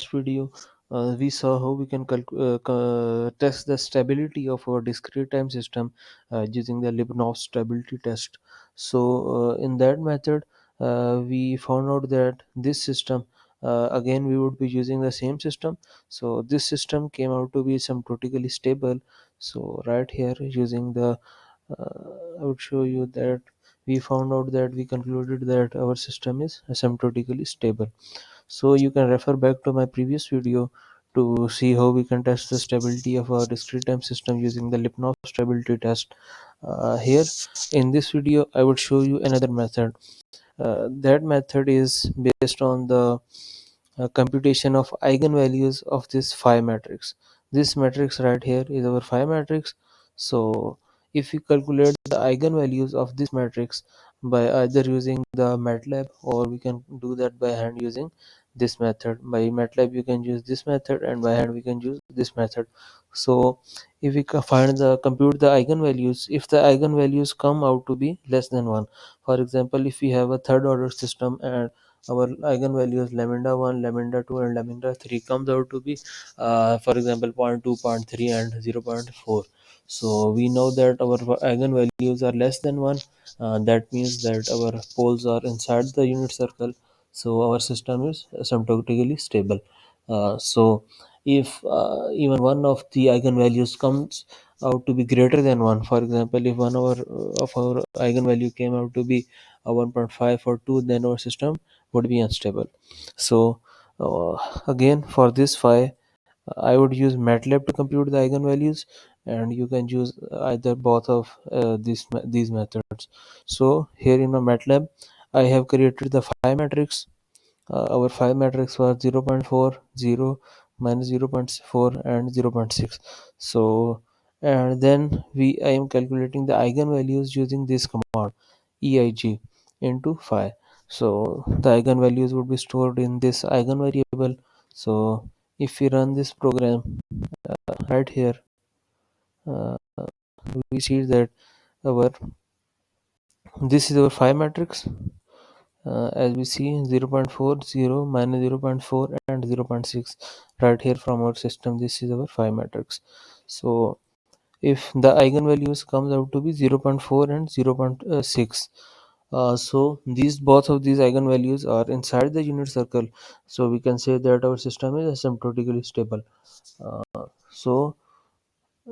last video, we saw how we can test the stability of our discrete time system using the Lipnov stability test. So, in that method, we found out that this system, again, we would be using the same system. So, this system came out to be asymptotically stable. So, right here, using the I would show you that we found out that we concluded that our system is asymptotically stable. So you can refer back to my previous video to see how we can test the stability of our discrete time system using the Lipnov stability test. Here in this video, I would show you another method. That method is based on the computation of eigenvalues of this phi matrix. This matrix right here is our phi matrix. So if we calculate the eigenvalues of this matrix by either using the MATLAB, or we can do that by hand using this method. By MATLAB you can use this method, and by hand we can use this method. So if we compute the eigenvalues, if the eigenvalues come out to be less than 1, for example, if we have a third order system and our eigenvalues lambda 1, lambda 2, and lambda 3 comes out to be for example zero point 0.2, zero point 0.3, and 0.4. So we know that our eigenvalues are less than 1. That means that our poles are inside the unit circle, so our system is asymptotically stable. So if even one of the eigenvalues comes out to be greater than 1, for example, if one of our eigenvalue came out to be 1.5 or 2, then our system would be unstable. So again, for this phi, I would use MATLAB to compute the eigenvalues, and you can use either both of these methods. So here in my MATLAB, I have created the phi matrix. Our phi matrix was 0 0.4, 0, minus 0 0.4, and 0 0.6. So, and then I am calculating the eigenvalues using this command eig into phi. So the eigenvalues would be stored in this eigenvariable. So if we run this program right here, uh, we see that our this is our phi matrix. As we see, 0.4, 0, minus 0.4, and 0.6 right here from our system. This is our phi matrix. So if the eigenvalues comes out to be 0.4 and 0.6, so these both of these eigenvalues are inside the unit circle, so we can say that our system is asymptotically stable. So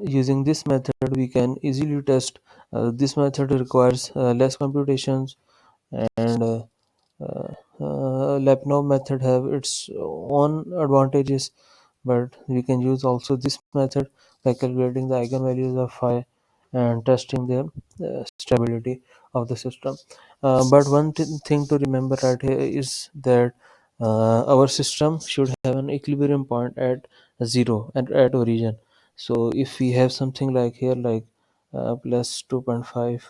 using this method we can easily test. This method requires less computations, and Lyapunov method have its own advantages, but we can use also this method by calculating the eigenvalues of phi and testing the stability of the system. But one thing to remember right here is that our system should have an equilibrium point at 0 and at origin. So if we have something like here, like plus 2.5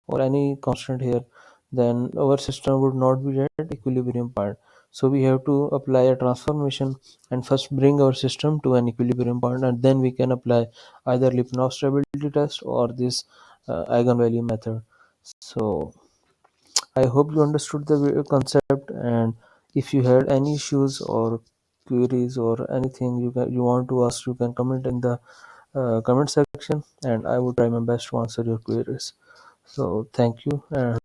or any constant here, then our system would not be at equilibrium point. So we have to apply a transformation and first bring our system to an equilibrium point, and then we can apply either Lipnov stability test or this eigenvalue method. So I hope you understood the concept, and if you had any issues or queries or anything you want to ask, you can comment in the comment section, and I would try my best to answer your queries. So thank you, and